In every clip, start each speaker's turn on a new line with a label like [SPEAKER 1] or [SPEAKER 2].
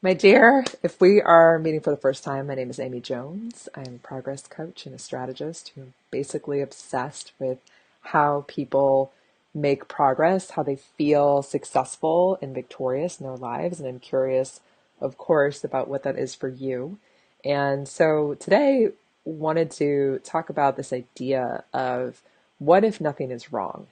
[SPEAKER 1] My dear, if we are meeting for the first time, my name is Amy Jones. I'm a progress coach and a strategist who basically obsessed with how people make progress, how they feel successful and victorious in their lives. And I'm curious, of course, about what that is for you. And so today, wanted to talk about this idea of what if nothing is wrong?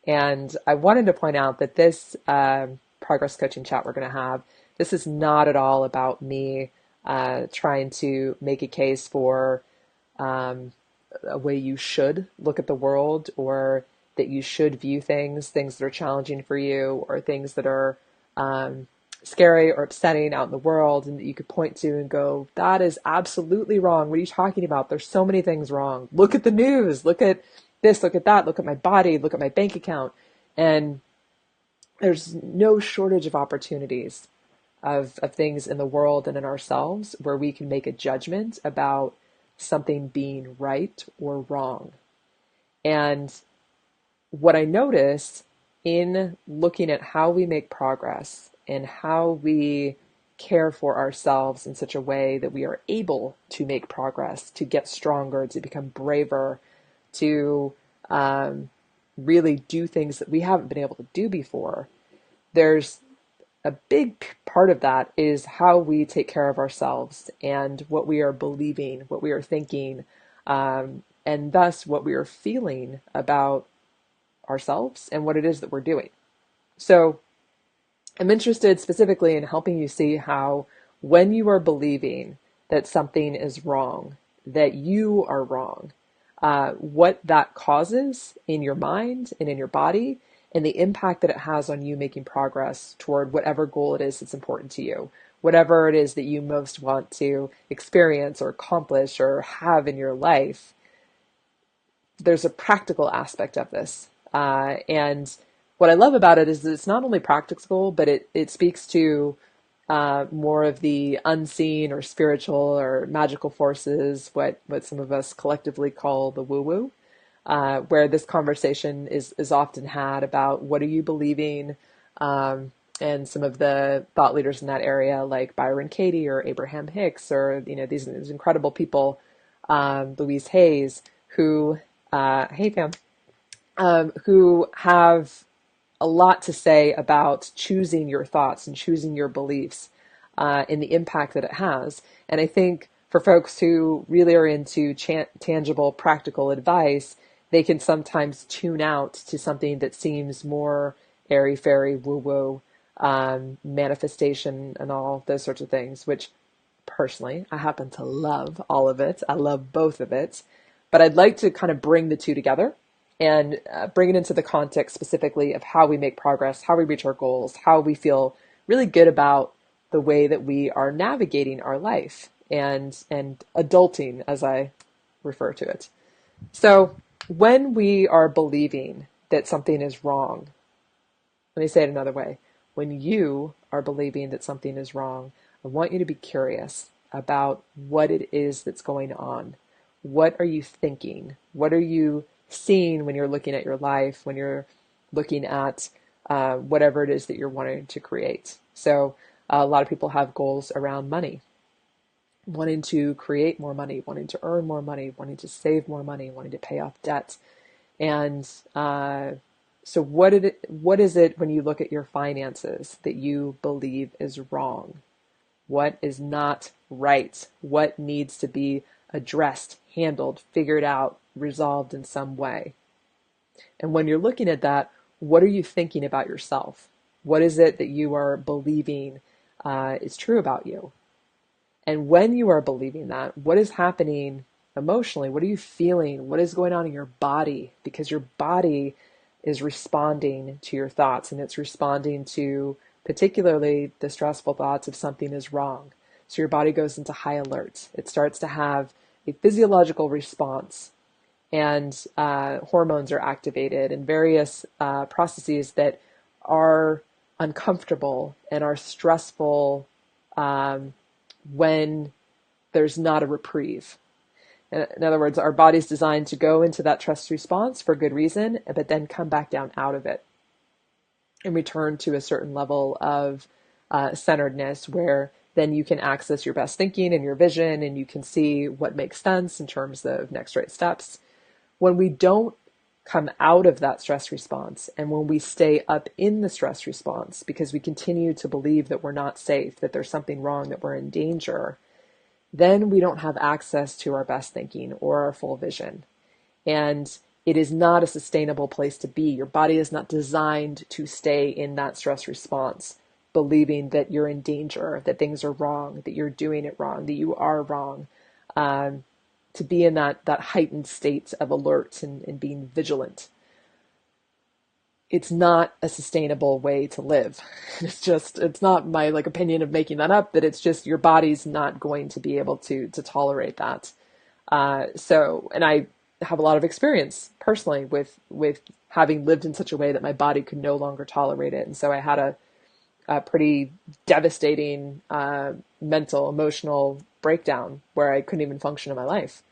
[SPEAKER 1] And I wanted to point out that this progress coaching chat we're going to have, this is not at all about me trying to make a case for um, a way you should look at the world, or that you should view things that are challenging for you, or things that are scary or upsetting out in the world, and that you could point to and go, that is absolutely wrong. What are you talking about? There's so many things wrong. Look at the news. Look at this, look at that, look at my body, look at my bank account. And there's no shortage of opportunities of things in the world and in ourselves where we can make a judgment about something being right or wrong. And what I notice in looking at how we make progress and how we care for ourselves in such a way that we are able to make progress, to get stronger, to become braver, to um, really do things that we haven't been able to do before, there's a big part of that is how we take care of ourselves and what we are believing, what we are thinking, and thus what we are feeling about ourselves and what it is that we're doing. So I'm interested specifically in helping you see how when you are believing that something is wrong, that you are wrong, what that causes in your mind and in your body, and the impact that it has on you making progress toward whatever goal it is that's important to you, whatever it is that you most want to experience or accomplish or have in your life. There's a practical aspect of this. And what I love about it is that it's not only practical, but it speaks to more of the unseen or spiritual or magical forces, what some of us collectively call the woo-woo, where this conversation is often had about what are you believing, and some of the thought leaders in that area, like Byron Katie or Abraham Hicks, or these incredible people, Louise Hayes, who hey fam, who have a lot to say about choosing your thoughts and choosing your beliefs, and the impact that it has. And I think for folks who really are into tangible, practical advice, they can sometimes tune out to something that seems more airy fairy, woo woo, manifestation, and all those sorts of things, which personally I happen to love all of it. I love both of it. But I'd like to kind of bring the two together and bring it into the context specifically of how we make progress, how we reach our goals, how we feel really good about the way that we are navigating our life and adulting, as I refer to it. So when we are believing that something is wrong, let me say it another way. When you are believing that something is wrong, I want you to be curious about what it is that's going on. What are you thinking? What are you seeing when you're looking at your life, when you're looking at whatever it is that you're wanting to create? So a lot of people have goals around money, wanting to create more money, wanting to earn more money, wanting to save more money, wanting to pay off debt. And so what is it when you look at your finances that you believe is wrong? What is not right? What needs to be addressed, handled, figured out, resolved in some way? And when you're looking at that, what are you thinking about yourself? What is it that you are believing is true about you? And when you are believing that, what is happening emotionally? What are you feeling? What is going on in your body? Because your body is responding to your thoughts, and it's responding to particularly the stressful thoughts if something is wrong. So your body goes into high alert. It starts to have a physiological response, and hormones are activated, and various processes that are uncomfortable and are stressful when there's not a reprieve. In other words, our body's designed to go into that stress response for good reason, but then come back down out of it and return to a certain level of centeredness where then you can access your best thinking and your vision, and you can see what makes sense in terms of next right steps. When we don't come out of that stress response, and when we stay up in the stress response because we continue to believe that we're not safe, that there's something wrong, that we're in danger, then we don't have access to our best thinking or our full vision. And it is not a sustainable place to be. Your body is not designed to stay in that stress response, believing that you're in danger, that things are wrong, that you're doing it wrong, that you are wrong. To be in that heightened state of alert and being vigilant. It's not a sustainable way to live. It's not my opinion of making that up, but it's just your body's not going to be able to tolerate that. And I have a lot of experience personally with having lived in such a way that my body could no longer tolerate it. And so I had a pretty devastating mental, emotional breakdown where I couldn't even function in my life.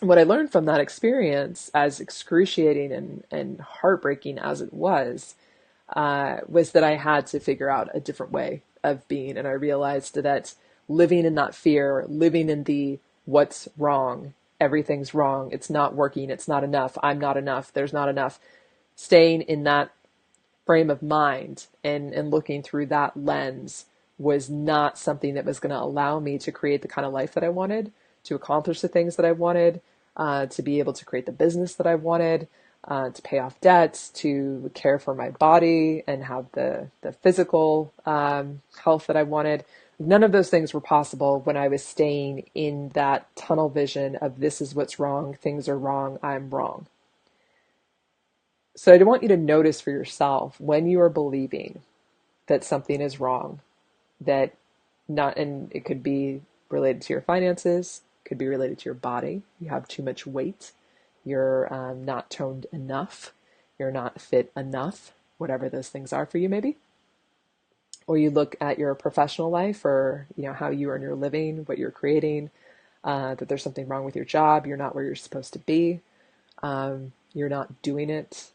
[SPEAKER 1] What I learned from that experience, as excruciating and heartbreaking as it was that I had to figure out a different way of being. And I realized that living in that fear, living in the what's wrong, everything's wrong, it's not working, it's not enough, I'm not enough, there's not enough, staying in that frame of mind and looking through that lens was not something that was going to allow me to create the kind of life that I wanted, to accomplish the things that I wanted, to be able to create the business that I wanted, to pay off debts, to care for my body and have the physical health that I wanted. None of those things were possible when I was staying in that tunnel vision of this is what's wrong, things are wrong, I'm wrong. So I want you to notice for yourself when you are believing that something is wrong, that not, and it could be related to your finances, could be related to your body. You have too much weight. You're not toned enough. You're not fit enough, whatever those things are for you, maybe. Or you look at your professional life, or how you earn your living, what you're creating, that there's something wrong with your job. You're not where you're supposed to be. You're not doing it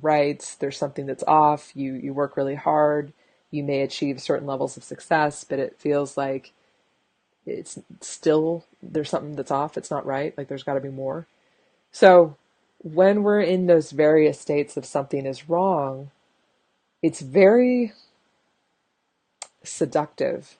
[SPEAKER 1] right. There's something that's off. You work really hard. You may achieve certain levels of success, but it feels like it's still, there's something that's off. It's not right. There's got to be more. So when we're in those various states of something is wrong, it's very seductive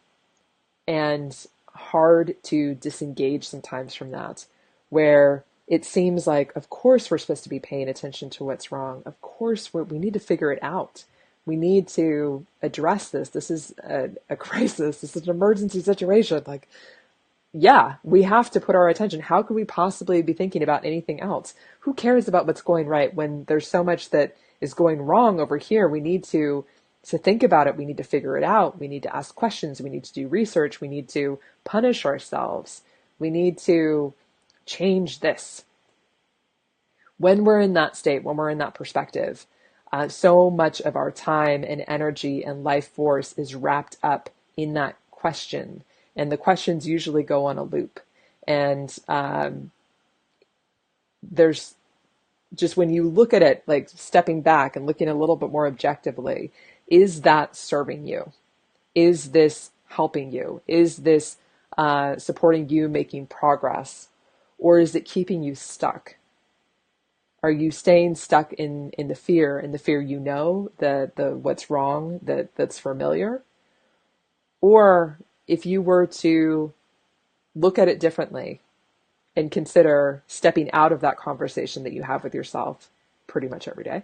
[SPEAKER 1] and hard to disengage sometimes from that, where it seems like, of course, we're supposed to be paying attention to what's wrong. Of course, we need to figure it out. We need to address this. This is a crisis. This is an emergency situation. Yeah, we have to put our attention. How could we possibly be thinking about anything else? Who cares about what's going right when there's so much that is going wrong over here? We need to think about it. We need to figure it out. We need to ask questions. We need to do research. We need to punish ourselves. We need to change this. When we're in that state, when we're in that perspective, so much of our time and energy and life force is wrapped up in that question. And the questions usually go on a loop. And there's just, when you look at it, stepping back and looking a little bit more objectively, is that serving you? Is this helping you? Is this supporting you making progress? Or is it keeping you stuck? Are you staying stuck in the fear, the what's wrong, that's familiar? Or if you were to look at it differently and consider stepping out of that conversation that you have with yourself pretty much every day,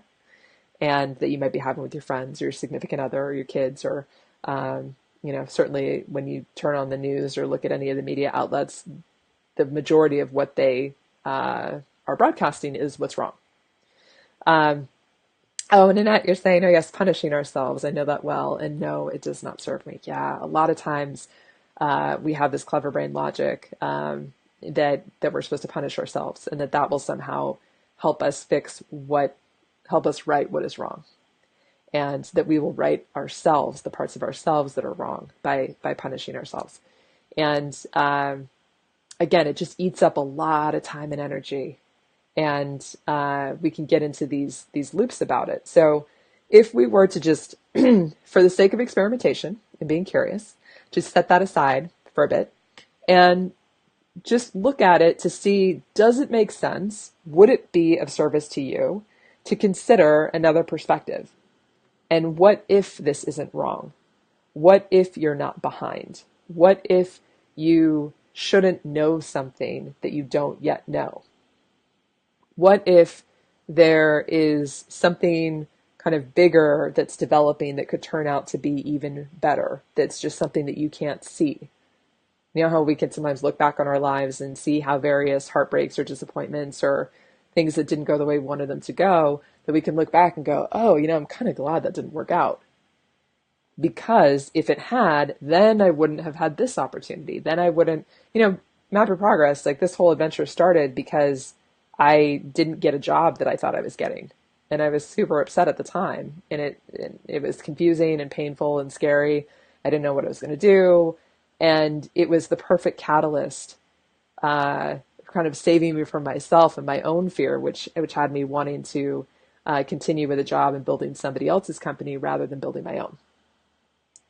[SPEAKER 1] and that you might be having with your friends or your significant other or your kids, or certainly when you turn on the news or look at any of the media outlets, the majority of what they are broadcasting is what's wrong. Oh, and Annette, you're saying, oh yes, punishing ourselves. I know that well. And no, it does not serve me. Yeah, a lot of times we have this clever brain logic that we're supposed to punish ourselves, and that will somehow help us help us right what is wrong. And that we will right ourselves, the parts of ourselves that are wrong, by punishing ourselves. And again, it just eats up a lot of time and energy. And we can get into these loops about it. So if we were to just, for the sake of experimentation and being curious, just set that aside for a bit and just look at it to see, does it make sense? Would it be of service to you to consider another perspective? And what if this isn't wrong? What if you're not behind? What if you shouldn't know something that you don't yet know? What if there is something kind of bigger that's developing that could turn out to be even better? That's just something that you can't see. You know how we can sometimes look back on our lives and see how various heartbreaks or disappointments or things that didn't go the way we wanted them to go, that we can look back and go, oh, I'm kind of glad that didn't work out. Because if it had, then I wouldn't have had this opportunity. Then I wouldn't, Map of Progress, like this whole adventure started because I didn't get a job that I thought I was getting. And I was super upset at the time. And it was confusing and painful and scary. I didn't know what I was going to do. And it was the perfect catalyst, kind of saving me from myself and my own fear, which had me wanting to continue with a job and building somebody else's company rather than building my own.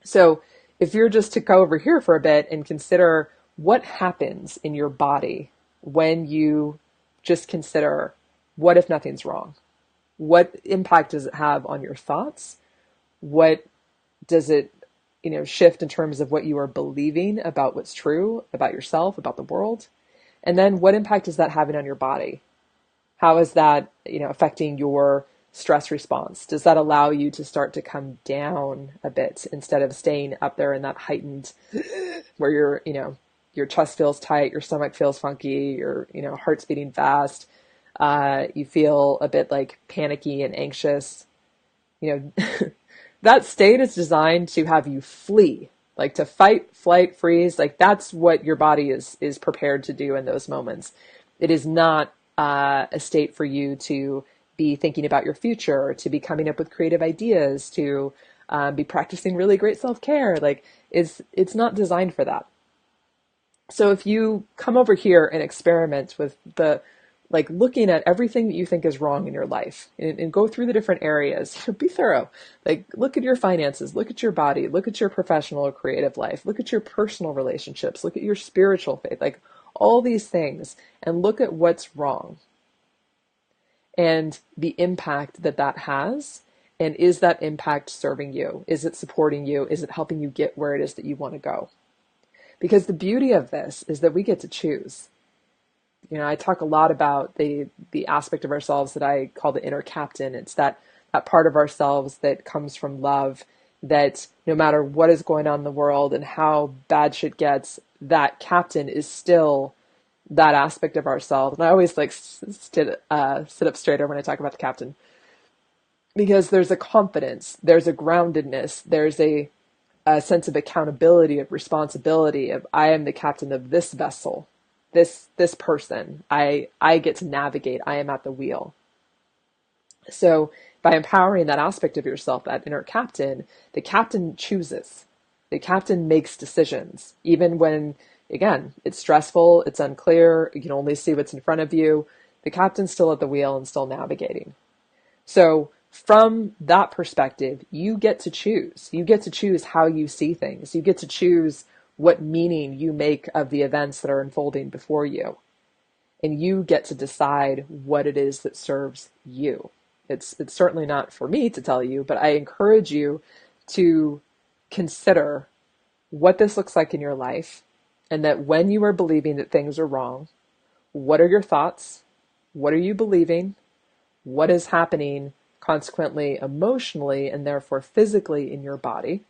[SPEAKER 1] So if you're just to go over here for a bit and consider what happens in your body when you just consider, what if nothing's wrong? What impact does it have on your thoughts? What does it, shift in terms of what you are believing about what's true, about yourself, about the world? And then what impact is that having on your body? How is that, affecting your stress response? Does that allow you to start to come down a bit instead of staying up there in that heightened where your chest feels tight, your stomach feels funky, your, heart's beating fast. You feel a bit like panicky and anxious. That state is designed to have you flee, like to fight, flight, freeze. Like that's what your body is prepared to do in those moments. It is not a state for you to be thinking about your future, to be coming up with creative ideas, to be practicing really great self-care. Like it's not designed for that. So if you come over here and experiment with looking at everything that you think is wrong in your life and go through the different areas, be thorough. Like look at your finances, look at your body, look at your professional or creative life, look at your personal relationships, look at your spiritual faith, like all these things, and look at what's wrong and the impact that has. And is that impact serving you? Is it supporting you? Is it helping you get where it is that you want to go? Because the beauty of this is that we get to choose. I talk a lot about the aspect of ourselves that I call the inner captain. It's that part of ourselves that comes from love, that no matter what is going on in the world and how bad shit gets, that captain is still that aspect of ourselves. And I always sit up straighter when I talk about the captain, because there's a confidence, there's a groundedness, there's a sense of accountability, of responsibility, of I am the captain of this vessel. This person, I get to navigate, I am at the wheel. So by empowering that aspect of yourself, that inner captain, the captain chooses. The captain makes decisions, even when, again, it's stressful, it's unclear, you can only see what's in front of you. The captain's still at the wheel and still navigating. So from that perspective, you get to choose. You get to choose how you see things. You get to choose what meaning you make of the events that are unfolding before you. And you get to decide what it is that serves you. It's certainly not for me to tell you, but I encourage you to consider what this looks like in your life, and that when you are believing that things are wrong, what are your thoughts? What are you believing? What is happening consequently emotionally and therefore physically in your body?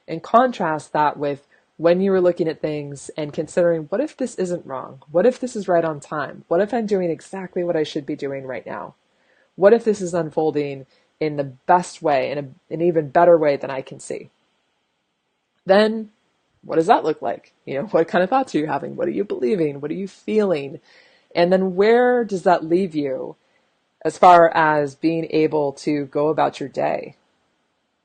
[SPEAKER 1] And contrast that with when you were looking at things and considering, what if this isn't wrong? What if this is right on time? What if I'm doing exactly what I should be doing right now? What if this is unfolding in the best way, in an even better way than I can see? Then what does that look like? What kind of thoughts are you having? What are you believing? What are you feeling? And then where does that leave you as far as being able to go about your day?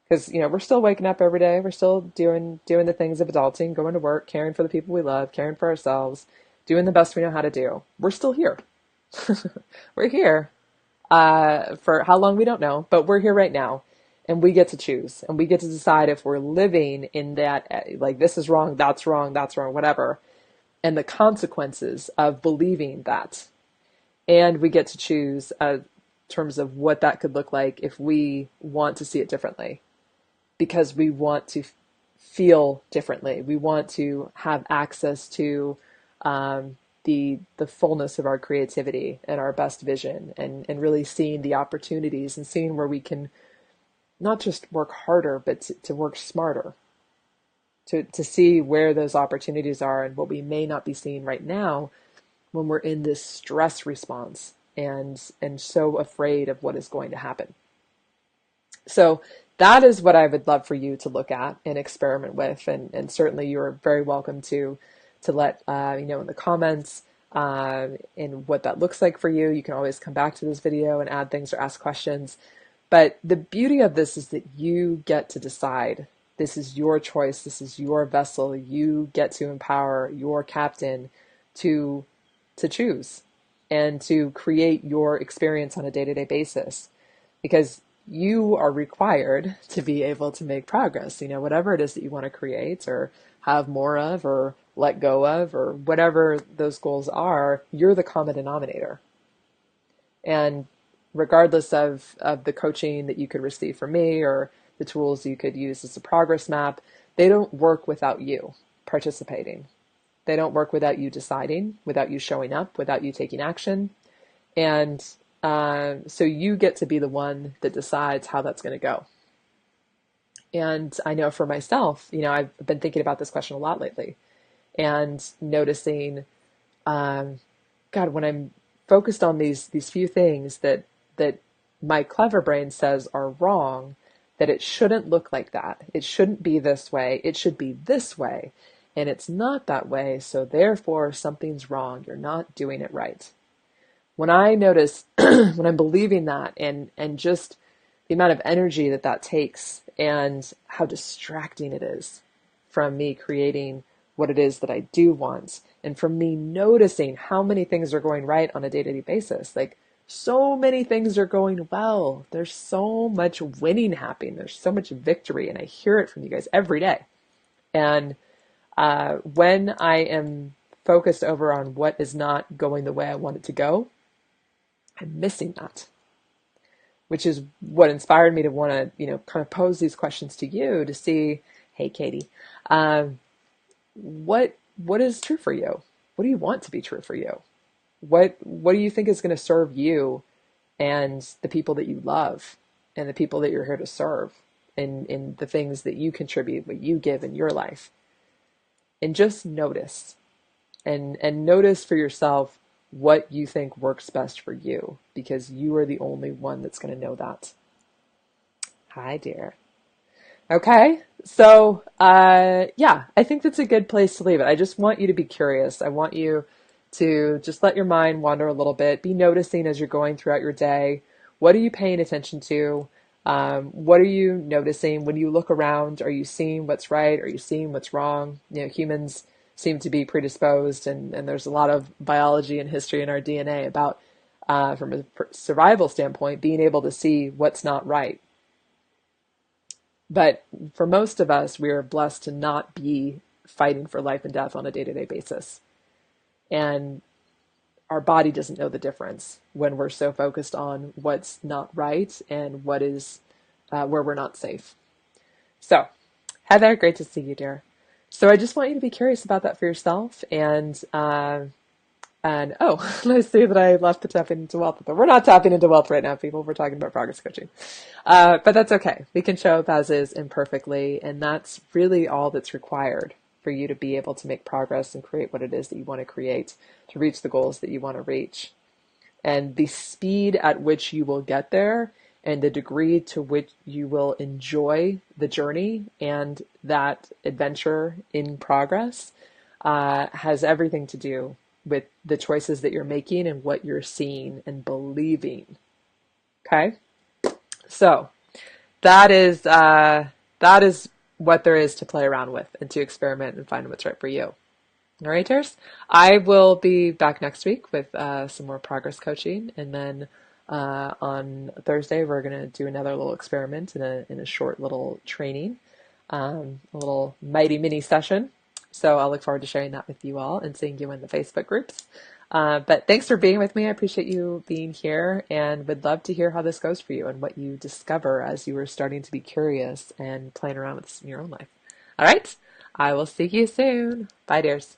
[SPEAKER 1] Because, we're still waking up every day. We're still doing the things of adulting, going to work, caring for the people we love, caring for ourselves, doing the best we know how to do. We're still here. We're here for how long we don't know, but we're here right now. And we get to choose, and we get to decide if we're living in that, like, this is wrong, that's wrong, that's wrong, whatever, and the consequences of believing that. And we get to choose in terms of what that could look like if we want to see it differently, because we want to feel differently. We want to have access to the fullness of our creativity and our best vision, and really seeing the opportunities and seeing where we can not just work harder, but to work smarter, to see where those opportunities are and what we may not be seeing right now when we're in this stress response and so afraid of what is going to happen. So that is what I would love for you to look at and experiment with. And certainly you're very welcome to let me know in the comments and what that looks like for you. You can always come back to this video and add things or ask questions. But the beauty of this is that you get to decide. This is your choice. This is your vessel. You get to empower your captain to choose and to create your experience on a day-to-day basis, because you are required to be able to make progress. Whatever it is that you want to create or have more of or let go of, or whatever those goals are, you're the common denominator. And regardless of the coaching that you could receive from me or the tools you could use as a progress map, they don't work without you participating. They don't work without you deciding, without you showing up, without you taking action. And so you get to be the one that decides how that's going to go. And I know for myself, I've been thinking about this question a lot lately and noticing, God, when I'm focused on these few things that my clever brain says are wrong, that it shouldn't look like that. It shouldn't be this way. It should be this way. And it's not that way. So therefore something's wrong. You're not doing it right. When I notice, when I'm believing that, and just the amount of energy that takes and how distracting it is from me creating what it is that I do want, and from me noticing how many things are going right on a day-to-day basis. Like, so many things are going well. There's so much winning happening. There's so much victory, and I hear it from you guys every day. And when I am focused over on what is not going the way I want it to go, I'm missing that, which is what inspired me to want to, kind of pose these questions to you to see, hey, Katie, what is true for you? What do you want to be true for you? What do you think is going to serve you and the people that you love and the people that you're here to serve in the things that you contribute, what you give in your life? And just notice and notice for yourself what you think works best for you, because you are the only one that's going to know that. Hi, dear. Okay, so yeah, I think that's a good place to leave it. I just want you to be curious. I want you to just let your mind wander a little bit. Be noticing as you're going throughout your day. What are you paying attention to? What are you noticing when you look around? Are you seeing what's right? Are you seeing what's wrong? Humans seem to be predisposed, and there's a lot of biology and history in our DNA about, from a survival standpoint, being able to see what's not right. But for most of us, we are blessed to not be fighting for life and death on a day-to-day basis. And our body doesn't know the difference when we're so focused on what's not right and what is where we're not safe. So, Heather, great to see you, dear. So I just want you to be curious about that for yourself. And oh, I see that I left the tapping into wealth, but we're not tapping into wealth right now, people. We're talking about progress coaching. But that's okay. We can show up as is imperfectly, and that's really all that's required for you to be able to make progress and create what it is that you want to create, to reach the goals that you want to reach. And the speed at which you will get there and the degree to which you will enjoy the journey and that adventure in progress has everything to do with the choices that you're making and what you're seeing and believing. Okay? So that is what there is to play around with and to experiment and find what's right for you. All right, dears. I will be back next week with some more progress coaching, and then On Thursday, we're going to do another little experiment in a short little training, a little mighty mini session. So I'll look forward to sharing that with you all and seeing you in the Facebook groups. But thanks for being with me. I appreciate you being here and would love to hear how this goes for you and what you discover as you are starting to be curious and playing around with this in your own life. All right. I will see you soon. Bye, dears.